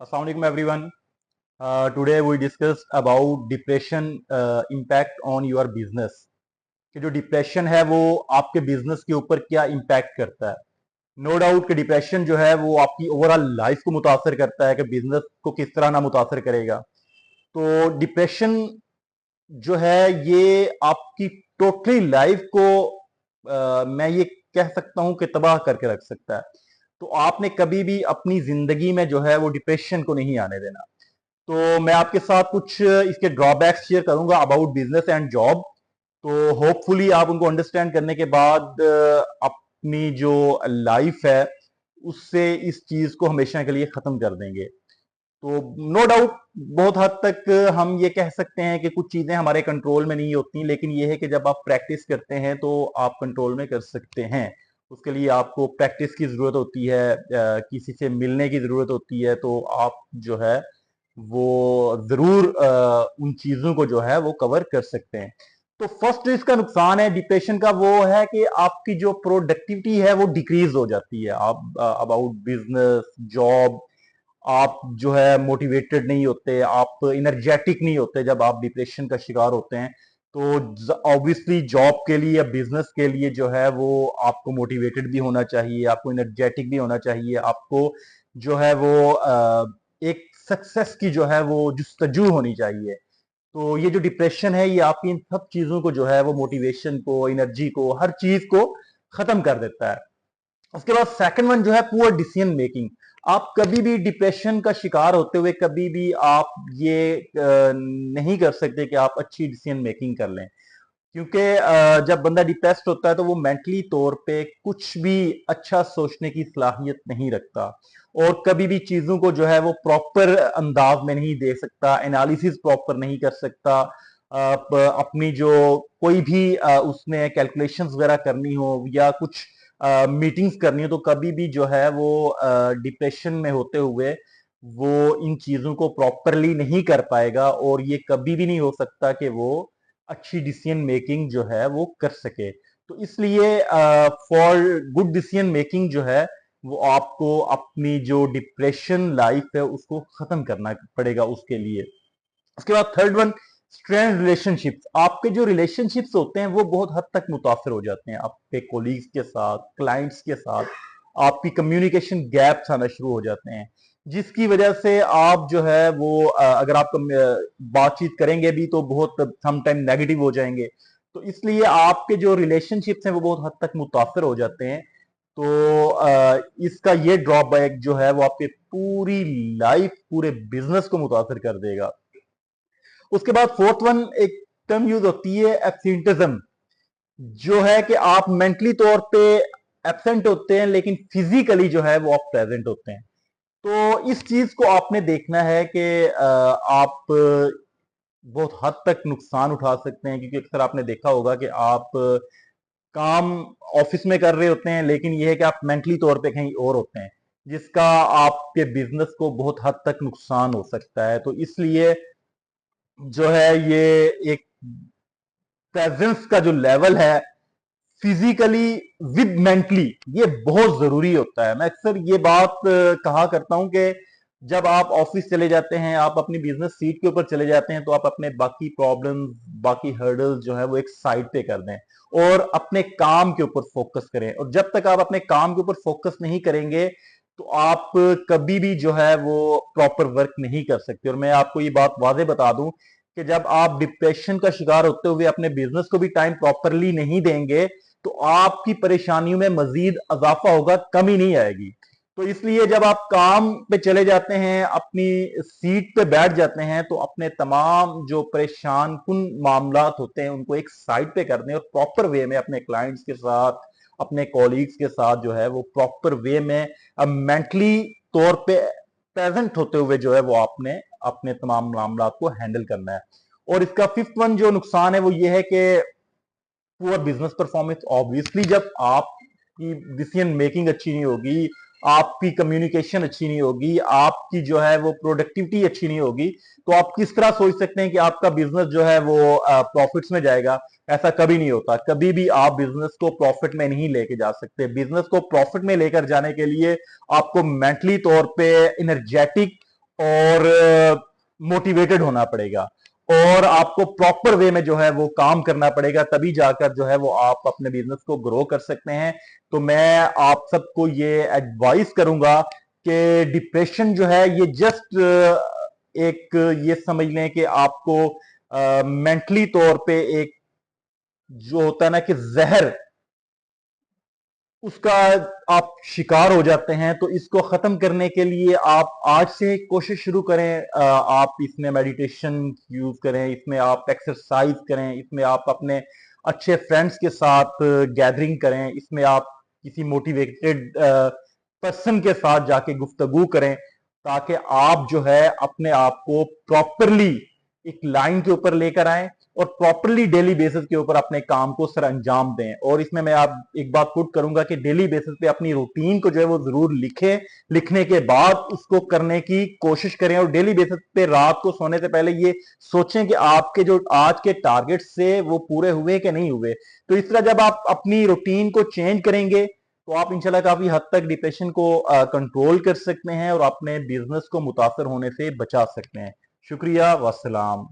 Assalamu alaikum everyone. Today we discussed about depression impact on your business. कि जो depression है वो आपके बिजनेस के ऊपर क्या इम्पैक्ट करता है। नो डाउट कि डिप्रेशन जो है वो आपकी ओवरऑल लाइफ को मुतासर करता है कि बिजनेस को किस तरह ना मुतासर करेगा। तो डिप्रेशन जो है ये आपकी टोटली लाइफ को मैं ये कह सकता हूं कि तबाह करके रख सकता है। तो आपने कभी भी अपनी जिंदगी में जो है वो डिप्रेशन को नहीं आने देना। तो मैं आपके साथ कुछ इसके ड्रॉबैक्स शेयर करूंगा अबाउट बिजनेस एंड जॉब। तो होपफुली आप उनको अंडरस्टैंड करने के बाद अपनी जो लाइफ है उससे इस चीज को हमेशा के लिए खत्म कर देंगे। तो नो डाउट बहुत हद तक हम ये कह सकते हैं कि कुछ चीजें हमारे कंट्रोल में नहीं होती, लेकिन ये है कि जब आप प्रैक्टिस करते हैं तो आप कंट्रोल में कर सकते हैं। उसके लिए आपको प्रैक्टिस की जरूरत होती है, किसी से मिलने की जरूरत होती है, तो आप जो है वो जरूर उन चीजों को जो है वो कवर कर सकते हैं। तो फर्स्ट जो इसका नुकसान है डिप्रेशन का वो है कि आपकी जो प्रोडक्टिविटी है वो डिक्रीज हो जाती है। आप अबाउट बिजनेस जॉब आप जो है मोटिवेटेड नहीं होते, आप इनर्जेटिक नहीं होते जब आप डिप्रेशन का शिकार होते हैं। तो ऑब्वियसली जॉब के लिए या बिजनेस के लिए जो है वो आपको मोटिवेटेड भी होना चाहिए, आपको इनर्जेटिक भी होना चाहिए, आपको जो है वो एक सक्सेस की जो है वो जुस्तजू होनी चाहिए। तो ये जो डिप्रेशन है ये आपकी इन सब चीजों को जो है वो मोटिवेशन को, एनर्जी को, हर चीज को खत्म कर देता है। उसके बाद सेकंड वन जो है पुअर डिसीजन मेकिंग। आप कभी भी डिप्रेशन का शिकार होते हुए कभी भी आप ये नहीं कर सकते कि आप अच्छी डिसीजन मेकिंग कर लें, क्योंकि जब बंदा डिप्रेस्ड होता है तो वो मेंटली तौर पे कुछ भी अच्छा सोचने की सलाहियत नहीं रखता और कभी भी चीजों को जो है वो प्रॉपर अंदाज में नहीं दे सकता, एनालिसिस प्रॉपर नहीं कर सकता। अपनी जो कोई भी उसने कैलकुलेशंस वगैरह करनी हो या कुछ मीटिंग्स करनी हो तो कभी भी जो है वो डिप्रेशन में होते हुए वो इन चीजों को प्रॉपरली नहीं कर पाएगा और ये कभी भी नहीं हो सकता कि वो अच्छी डिसीजन मेकिंग जो है वो कर सके। तो इसलिए फॉर गुड डिसीजन मेकिंग जो है वो आपको अपनी जो डिप्रेशन लाइफ है उसको खत्म करना पड़ेगा उसके लिए। उसके बाद थर्ड वन स्ट्रेन रिलेशनशिप्स। आपके जो रिलेशनशिप्स होते हैं वो बहुत हद तक मुतासर हो जाते हैं आपके कोलीग्स के साथ, क्लाइंट्स के साथ। आपकी कम्युनिकेशन गैप्स आना शुरू हो जाते हैं जिसकी वजह से आप जो है वो अगर आप बातचीत करेंगे भी तो बहुत समटाइम नेगेटिव हो जाएंगे। तो इसलिए आपके जो रिलेशनशिप्स हैं वो बहुत हद तक मुतासर हो जाते हैं। तो इसका ये ड्रॉबैक जो है वो आपके पूरी लाइफ, पूरे बिजनेस को मुतासर कर देगा। उसके बाद फोर्थ वन एक टर्म यूज होती है एब्सेंटिज्म, जो है कि आप मेंटली तौर पे एब्सेंट होते हैं लेकिन फिजिकली जो है वो आप प्रेजेंट होते हैं। तो इस चीज को आपने देखना है कि आप बहुत हद तक नुकसान उठा सकते हैं, क्योंकि अक्सर आपने देखा होगा कि आप काम ऑफिस में कर रहे होते हैं लेकिन यह है कि आप मेंटली तौर पे कहीं और होते हैं, जिसका आपके बिजनेस को बहुत हद तक नुकसान हो सकता है। तो इसलिए जो है ये एक प्रेजेंस का जो लेवल है फिजिकली विद मेंटली ये बहुत जरूरी होता है। मैं अक्सर ये बात कहा करता हूं कि जब आप ऑफिस चले जाते हैं, आप अपनी बिजनेस सीट के ऊपर चले जाते हैं, तो आप अपने बाकी प्रॉब्लम्स, बाकी हर्डल्स जो है वो एक साइड पे कर दें और अपने काम के ऊपर फोकस करें। और जब तक आप अपने काम के ऊपर फोकस नहीं करेंगे तो आप कभी भी जो है वो प्रॉपर वर्क नहीं कर सकते। और मैं आपको ये बात वादे बता दूं कि जब आप डिप्रेशन का शिकार होते हुए अपने बिजनेस को भी टाइम प्रॉपरली नहीं देंगे तो आपकी परेशानियों में मजीद इजाफा होगा, कमी नहीं आएगी। तो इसलिए जब आप काम पे चले जाते हैं, अपनी सीट पे बैठ जाते हैं, तो अपने तमाम जो परेशान कुन मामलात होते हैं उनको एक साइड पे कर दें और प्रॉपर वे में अपने क्लाइंट्स के साथ, अपने कॉलीग्स के साथ जो है वो प्रॉपर वे में मेंटली तौर पे प्रेजेंट होते हुए जो है वो आपने अपने तमाम मामलात को हैंडल करना है। और इसका फिफ्थ वन जो नुकसान है वो ये है कि पुअर बिजनेस परफॉर्मेंस। ऑब्वियसली जब आपकी डिसीजन मेकिंग अच्छी नहीं होगी, आपकी कम्युनिकेशन अच्छी नहीं होगी, आपकी जो है वो प्रोडक्टिविटी अच्छी नहीं होगी, तो आप किस तरह सोच सकते हैं कि आपका बिजनेस जो है वो प्रॉफिट्स में जाएगा। ऐसा कभी नहीं होता। कभी भी आप बिजनेस को प्रॉफिट में नहीं लेके जा सकते। बिजनेस को प्रॉफिट में लेकर जाने के लिए आपको मेंटली तौर पे एनर्जेटिक और मोटिवेटेड होना पड़ेगा और आपको प्रॉपर वे में जो है वो काम करना पड़ेगा, तभी जाकर जो है वो आप अपने बिजनेस को ग्रो कर सकते हैं। तो मैं आप सबको ये एडवाइस करूंगा कि डिप्रेशन जो है ये जस्ट एक ये समझ लें कि आपको मेंटली तौर पे एक जो होता है ना कि जहर, उसका आप शिकार हो जाते हैं। तो इसको खत्म करने के लिए आप आज से कोशिश शुरू करें। आप इसमें मेडिटेशन यूज करें, इसमें आप एक्सरसाइज करें, इसमें आप अपने अच्छे फ्रेंड्स के साथ गैदरिंग करें, इसमें आप किसी मोटिवेटेड पर्सन के साथ जाके गुफ्तगू करें, ताकि आप जो है अपने आप को प्रॉपरली एक लाइन के ऊपर लेकर आए और प्रॉपरली डेली बेसिस के ऊपर अपने काम को सर अंजाम दें। और इसमें मैं आप एक बात पुट करूंगा कि डेली बेसिस पे अपनी रूटीन को जो है वो जरूर लिखें, लिखने के बाद उसको करने की कोशिश करें और डेली बेसिस पे रात को सोने से पहले ये सोचें कि आपके जो आज के टारगेट से वो पूरे हुए कि नहीं हुए। तो इस तरह जब आप अपनी रूटीन को चेंज करेंगे तो आप इंशाल्लाह काफी हद तक डिप्रेशन को कंट्रोल कर सकते हैं और अपने बिजनेस को मुतासर होने से बचा सकते हैं। शुक्रिया, वस्सलाम।